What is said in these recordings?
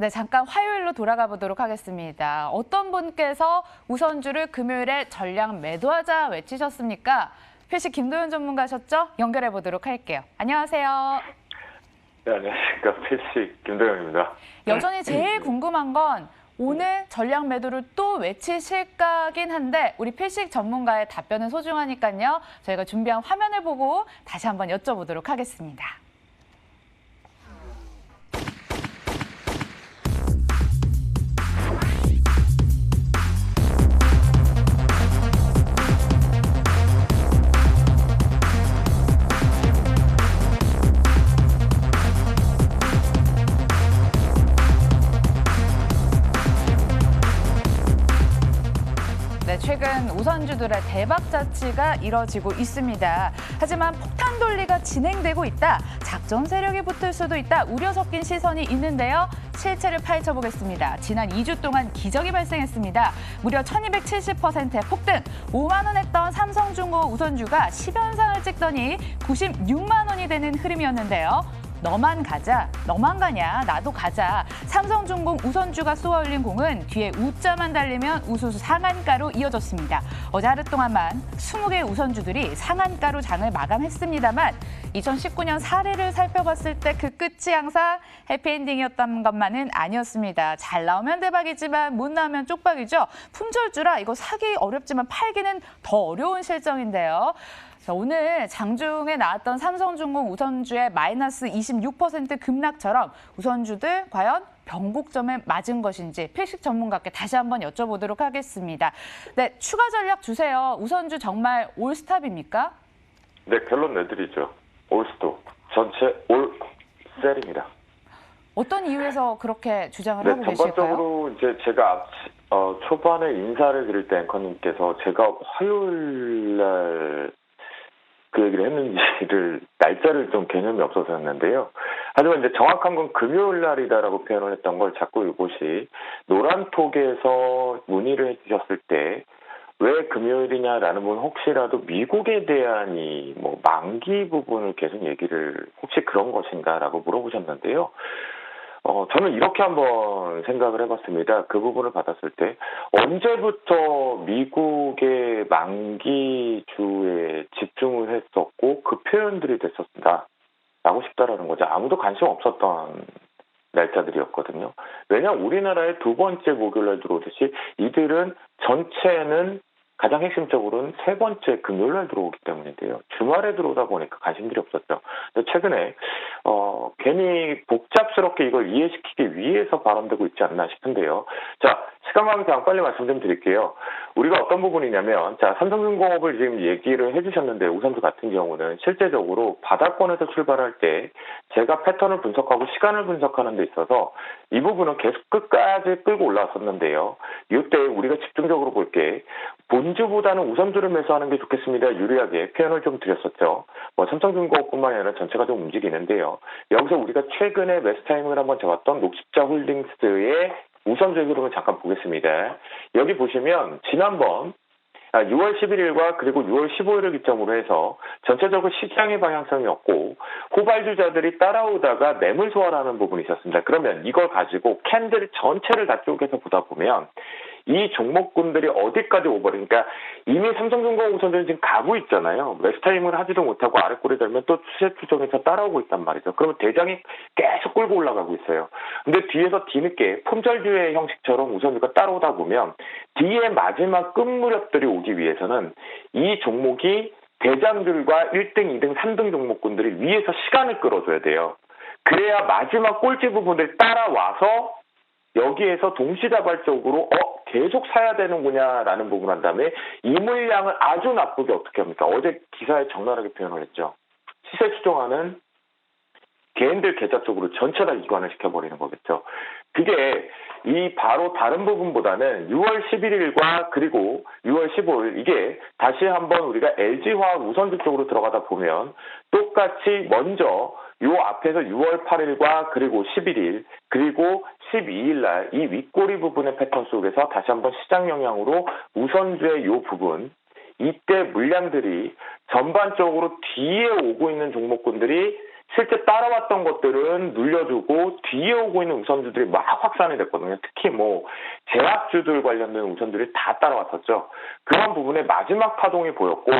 네, 잠깐 화요일로 돌아가 보도록 하겠습니다. 어떤 분께서 우선주를 금요일에 전량 매도하자 외치셨습니까? 필시 김도현 전문가셨죠? 연결해 보도록 할게요. 안녕하세요. 네, 안녕하십니까. 필시 김도현입니다. 여전히 제일 궁금한 건 오늘 전량 매도를 또 외치실까긴 한데 우리 필식 전문가의 답변은 소중하니까요. 저희가 준비한 화면을 보고 다시 한번 여쭤보도록 하겠습니다. 네, 최근 우선주들의 대박 자치가 이뤄지고 있습니다. 하지만 폭탄 돌리가 진행되고 있다. 작전 세력이 붙을 수도 있다. 우려 섞인 시선이 있는데요. 실체를 파헤쳐보겠습니다. 지난 2주 동안 기적이 발생했습니다. 무려 1270%의 폭등. 5만 원 했던 삼성중공 우선주가 10연상을 찍더니 96만 원이 되는 흐름이었는데요. 너만 가자, 너만 가냐, 나도 가자. 삼성중공 우선주가 쏘아올린 공은 뒤에 우자만 달리면 우수수 상한가로 이어졌습니다. 어제 하루 동안만 20개의 우선주들이 상한가로 장을 마감했습니다만 2019년 사례를 살펴봤을 때 그 끝이 항상 해피엔딩이었던 것만은 아니었습니다. 잘 나오면 대박이지만 못 나오면 쪽박이죠. 품절주라 이거 사기 어렵지만 팔기는 더 어려운 실정인데요. 자, 오늘 장중에 나왔던 삼성중공 우선주의 마이너스 26% 급락처럼 우선주들 과연 변곡점에 맞은 것인지 필식 전문가께 다시 한번 여쭤보도록 하겠습니다. 네, 추가 전략 주세요. 우선주 정말 올스탑입니까? 네, 결론 내드리죠. 올스톱. 전체 올셀입니다. 어떤 이유에서 그렇게 주장을 하고 계실까요? 전반적으로 이제 제가 초반에 인사를 드릴 때 앵커님께서 제가 화요일 날 그 얘기를 했는지를 날짜를 좀 개념이 없어서였는데요. 하지만 이제 정확한 건 금요일 날이다라고 표현을 했던 걸 자꾸 이곳이 노란톡에서 문의를 해주셨을 때 왜 금요일이냐라는 분 혹시라도 미국에 대한 이 뭐 만기 부분을 계속 얘기를 혹시 그런 것인가라고 물어보셨는데요. 저는 이렇게 한번 생각을 해봤습니다. 그 부분을 받았을 때 언제부터 미국의 만기주에 집중을 했었고 그 표현들이 됐었다라고 싶다라는 거죠. 아무도 관심 없었던 날짜들이었거든요. 왜냐하면 우리나라의 두 번째 목요일날 들어오듯이 이들은 전체는 가장 핵심적으로는 세 번째 금요일날 들어오기 때문인데요. 주말에 들어오다 보니까 관심들이 없었죠. 근데 최근에 괜히 복잡스럽게 이걸 이해시키기 위해서 발언되고 있지 않나 싶은데요. 자, 시간 관계상 빨리 말씀 좀 드릴게요. 우리가 어떤 부분이냐면, 자, 삼성중공업을 지금 얘기를 해주셨는데 우선주 같은 경우는 실제적으로 바닥권에서 출발할 때 제가 패턴을 분석하고 시간을 분석하는 데 있어서 이 부분은 계속 끝까지 끌고 올라왔었는데요. 이때 우리가 집중적으로 볼 게 본주보다는 우선주를 매수하는 게 좋겠습니다. 유리하게 표현을 좀 드렸었죠. 삼성중공업뿐만 아니라 전체가 좀 움직이는데요. 여기서 우리가 최근에 매수타이밍을 한번 잡았던 녹십자 홀딩스의 우선주의 흐름을 잠깐 보겠습니다. 여기 보시면 지난번 6월 11일과 그리고 6월 15일을 기점으로 해서 전체적으로 시장의 방향성이었고 호발주자들이 따라오다가 매물 소화라는 부분이 있었습니다. 그러면 이걸 가지고 캔들 전체를 다 쪼개서 보다 보면 이 종목군들이 어디까지 오버를, 그러니까 이미 삼성중공업 우선주는 지금 가고 있잖아요. 매수타임을 하지도 못하고 아래꼬리 들면 또 추세 추종해서 따라오고 있단 말이죠. 그러면 대장이 계속 끌고 올라가고 있어요. 근데 뒤에서 뒤늦게 품절주의 형식처럼 우선주가 따라오다 보면 뒤에 마지막 끝무렵들이 오기 위해서는 이 종목이 대장들과 1등, 2등, 3등 종목군들이 위에서 시간을 끌어줘야 돼요. 그래야 마지막 꼴찌 부분을 따라와서 여기에서 동시다발적으로 계속 사야 되는구냐라는 부분 한 다음에 이 물량을 아주 나쁘게 어떻게 합니까? 어제 기사에 적나라하게 표현을 했죠. 시세 추종하는 개인들 계좌 쪽으로 전체 다 이관을 시켜버리는 거겠죠. 그게 이 바로 다른 부분보다는 6월 11일과 그리고 6월 15일 이게 다시 한번 우리가 LG화학 우선주 쪽으로 들어가다 보면 똑같이 먼저 요 앞에서 6월 8일과 그리고 11일 그리고 12일 날 이 윗꼬리 부분의 패턴 속에서 다시 한번 시장 영향으로 우선주의 요 부분 이때 물량들이 전반적으로 뒤에 오고 있는 종목군들이 실제 따라왔던 것들은 눌려주고 뒤에 오고 있는 우선주들이 막 확산이 됐거든요. 특히 뭐 제약주들 관련된 우선들이 다 따라왔었죠. 그런 부분에 마지막 파동이 보였고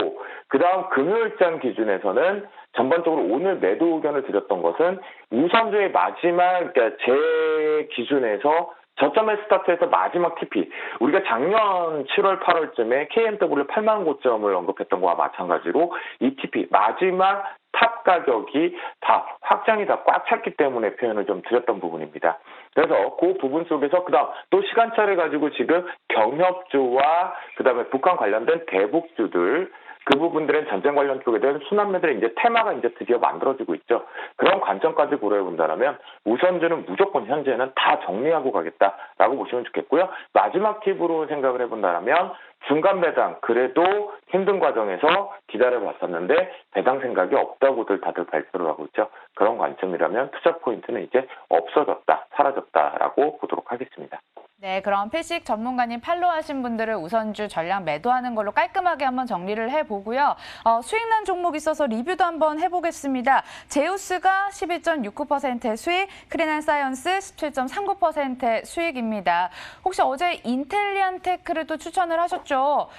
그다음 금요일장 기준에서는 전반적으로 오늘 매도 의견을 드렸던 것은 우선주의 마지막 그러니까 제 기준에서 저점에 스타트해서 마지막 TP 우리가 작년 7월 8월쯤에 KMW 8만 고점을 언급했던 거와 마찬가지로 이 TP 마지막 탑 가격이 다 확장이 다 꽉 찼기 때문에 표현을 좀 드렸던 부분입니다. 그래서 그 부분 속에서 그다음 또 시간차를 가지고 지금 경협주와 그다음에 북한 관련된 대북주들 그 부분들은 전쟁 관련 쪽에 대한 순환매들의 이제 테마가 이제 드디어 만들어지고 있죠. 그런 관점까지 고려해 본다면 우선주는 무조건 현재는 다 정리하고 가겠다라고 보시면 좋겠고요. 마지막 팁으로 생각을 해본다면 중간 배당 그래도 힘든 과정에서 기다려 봤었는데 배당 생각이 없다고들 다들 발표를 하고 있죠. 그런 관점이라면 투자 포인트는 이제 없어졌다, 사라졌다라고 보도록 하겠습니다. 네, 그럼 필식 전문가님 팔로우하신 분들을 우선주 전량 매도하는 걸로 깔끔하게 한번 정리를 해보고요. 수익난 종목 있어서 리뷰도 한번 해보겠습니다. 제우스가 12.69%의 수익, 크린앤사이언스 17.39%의 수익입니다. 혹시 어제 인텔리안테크를 또 추천을 하셨죠?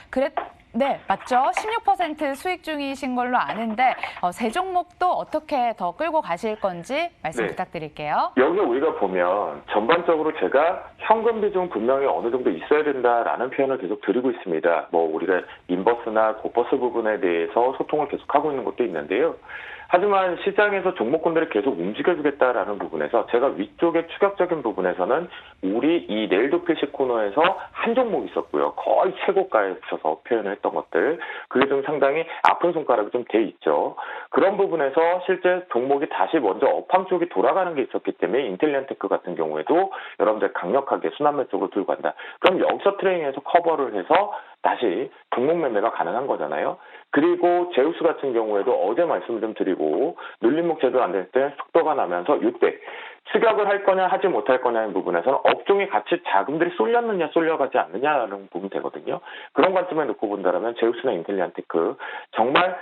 네, 맞죠. 16% 수익 중이신 걸로 아는데 세 종목도 어떻게 더 끌고 가실 건지 말씀 부탁드릴게요. 여기 우리가 보면 전반적으로 제가 현금 비중 분명히 어느 정도 있어야 된다라는 표현을 계속 드리고 있습니다. 뭐 우리가 인버스나 고버스 부분에 대해서 소통을 계속하고 있는 것도 있는데요. 하지만 시장에서 종목군들이 계속 움직여주겠다라는 부분에서 제가 위쪽의 추격적인 부분에서는 우리 이 내일도 필식 코너에서 한 종목 있었고요. 거의 최고가에 붙여서 표현을 했던 것들. 그게 좀 상당히 아픈 손가락이 좀 돼 있죠. 그런 부분에서 실제 종목이 다시 먼저 업황 쪽이 돌아가는 게 있었기 때문에 인텔리안테크 같은 경우에도 여러분들 강력하게 순환매 쪽으로 들고 간다. 그럼 여기서 트레이닝에서 커버를 해서 다시 종목 매매가 가능한 거잖아요. 그리고 제우스 같은 경우에도 어제 말씀을 좀 드리고 눌림목 제대로 안 될 때 속도가 나면서 이때 추격을 할 거냐 하지 못할 거냐의 부분에서는 업종이 같이 자금들이 쏠렸느냐 쏠려가지 않느냐라는 부분이 되거든요. 그런 관점에 놓고 본다면 제우스나 인텔리안테크 정말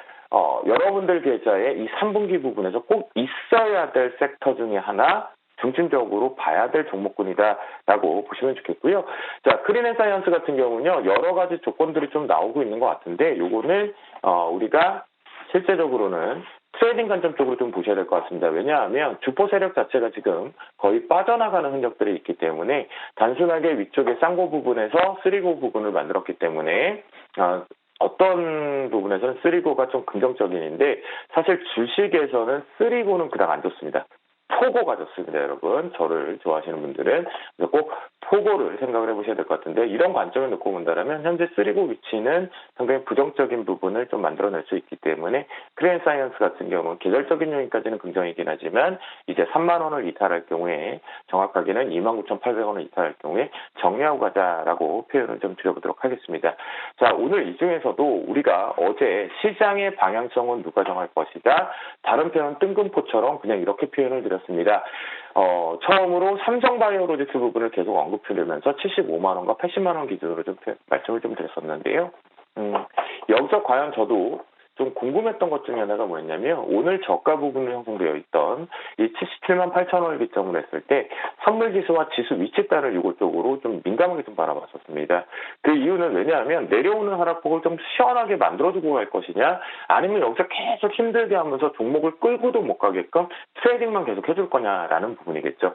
여러분들 계좌에 이 3분기 부분에서 꼭 있어야 될 섹터 중에 하나 중심적으로 봐야 될 종목군이다라고 보시면 좋겠고요. 자, 크린앤사이언스 같은 경우는요, 여러 가지 조건들이 좀 나오고 있는 것 같은데, 요거는, 우리가 실제적으로는 트레이딩 관점 쪽으로 좀 보셔야 될 것 같습니다. 왜냐하면 주포 세력 자체가 지금 거의 빠져나가는 흔적들이 있기 때문에 단순하게 위쪽의 쌍고 부분에서 쓰리고 부분을 만들었기 때문에, 어떤 부분에서는 쓰리고가 좀 긍정적인데 사실 주식에서는 쓰리고는 그닥 안 좋습니다. 포고가 좋습니다, 여러분. 저를 좋아하시는 분들은 꼭 포고를 생각을 해보셔야 될 것 같은데 이런 관점을 놓고 본다면 현재 쓰리고 위치는 상당히 부정적인 부분을 좀 만들어낼 수 있기 때문에 크린앤사이언스 같은 경우는 계절적인 요인까지는 긍정이긴 하지만 이제 3만 원을 이탈할 경우에 정확하게는 29,800원을 이탈할 경우에 정리하고 가자라고 표현을 좀 드려보도록 하겠습니다. 자, 오늘 이 중에서도 우리가 어제 시장의 방향성은 누가 정할 것이다. 다른 표현은 뜬금포처럼 그냥 이렇게 표현을 드렸습니다. 처음으로 삼성바이오로직스 부분을 계속 언급드리면서 75만 원과 80만 원 기준으로 좀 말씀을 좀 드렸었는데요. 여기서 과연 저도 좀 궁금했던 것 중에 하나가 뭐였냐면 오늘 저가 부분으로 형성되어 있던 이 77만 8천 원을 기점으로 했을 때 선물지수와 지수 위치단을 이곳 쪽으로 좀 민감하게 좀 바라봤었습니다. 그 이유는 왜냐하면 내려오는 하락폭을 좀 시원하게 만들어주고 갈 것이냐 아니면 여기서 계속 힘들게 하면서 종목을 끌고도 못 가게끔 트레이딩만 계속 해줄 거냐라는 부분이겠죠.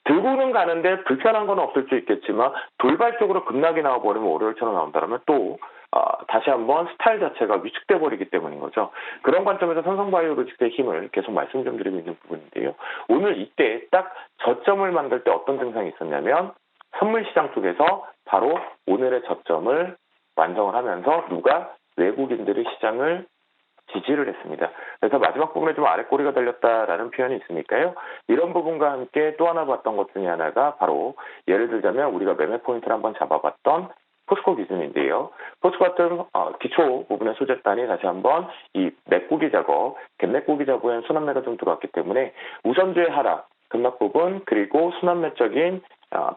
들고는 가는데 불편한 건 없을 수 있겠지만 돌발적으로 급락이 나와버리면 월요일처럼 나온다면 또 다시 한번 스타일 자체가 위축돼 버리기 때문인 거죠. 그런 관점에서 삼성바이오로직스의 힘을 계속 말씀 좀 드리고 있는 부분인데요. 오늘 이때 딱 저점을 만들 때 어떤 증상이 있었냐면 선물시장 쪽에서 바로 오늘의 저점을 완성을 하면서 누가 외국인들의 시장을 지지를 했습니다. 그래서 마지막 부분에 좀 아랫꼬리가 달렸다라는 표현이 있으니까요. 이런 부분과 함께 또 하나 봤던 것 중에 하나가 바로 예를 들자면 우리가 매매 포인트를 한번 잡아봤던 포스코 기준인데요. 포스코 같은 기초 부분의 소재단이 다시 한번 이 메꾸기 작업, 갭메꾸기 작업에 순환매가 좀 들어왔기 때문에 우선주의 하락, 급락 부분 그리고 순환매적인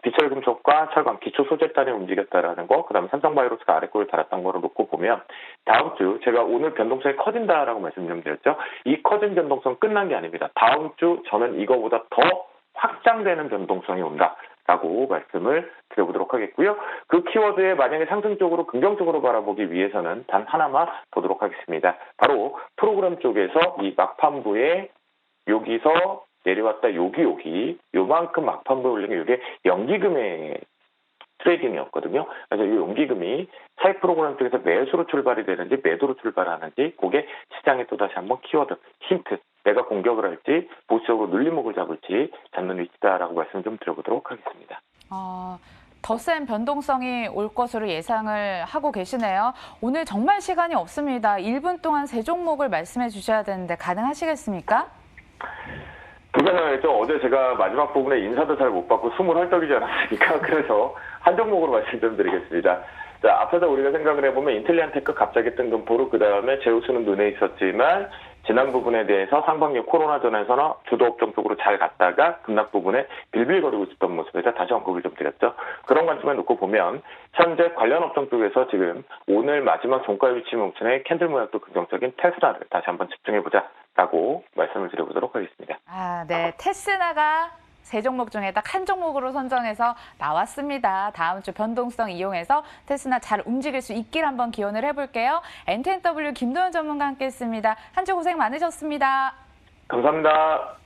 비철금속과 철강 기초 소재단이 움직였다라는 거, 그다음에 삼성바이오로스가 아래 골을 달았던 거를 놓고 보면 다음 주 제가 오늘 변동성이 커진다라고 말씀 좀 드렸죠. 이 커진 변동성 끝난 게 아닙니다. 다음 주 저는 이거보다 더 확장되는 변동성이 온다라고 말씀을 드려보도록 하겠고요. 그 키워드에 만약에 상승적으로 긍정적으로 바라보기 위해서는 단 하나만 보도록 하겠습니다. 바로 프로그램 쪽에서 이 막판부에 여기서 내려왔다 요만큼 막판부에 올린 게 이게 연기금의 트레이딩이었거든요. 그래서 이 연기금이 차익 프로그램 쪽에서 매수로 출발이 되는지 매도로 출발하는지 그게 시장에 또다시 한번 키워드, 힌트, 내가 공격을 할지 보수적으로 눌림목을 잡을지 잡는 위치다라고 말씀 좀 드려보도록 하겠습니다. 더 센 변동성이 올 것으로 예상을 하고 계시네요. 오늘 정말 시간이 없습니다. 1분 동안 세 종목을 말씀해 주셔야 되는데 가능하시겠습니까? 두 가지 했죠. 어제 제가 마지막 부분에 인사도 잘 못 받고 숨을 헐떡이지 않았습니까? 그래서 한 종목으로 말씀 좀 드리겠습니다. 자, 앞서서 우리가 생각을 해보면 인텔리안테크 갑자기 뜬금포로 그 다음에 제우스는 눈에 있었지만 지난 부분에 대해서 상반기 코로나 전에서는 주도 업종 쪽으로 잘 갔다가 급락 부분에 빌빌거리고 있었던 모습에서 다시 언급을 좀 드렸죠. 그런 관점에 놓고 보면 현재 관련 업종 쪽에서 지금 오늘 마지막 종가 위치 목전의 캔들 모양도 긍정적인 테슬라를 다시 한번 집중해보자라고 말씀을 드려보도록 하겠습니다. 네. 테스나가 세 종목 중에 딱 한 종목으로 선정해서 나왔습니다. 다음 주 변동성 이용해서 테스나 잘 움직일 수 있길 한번 기원을 해볼게요. NTNW 김도현 전문가 함께했습니다. 한 주 고생 많으셨습니다. 감사합니다.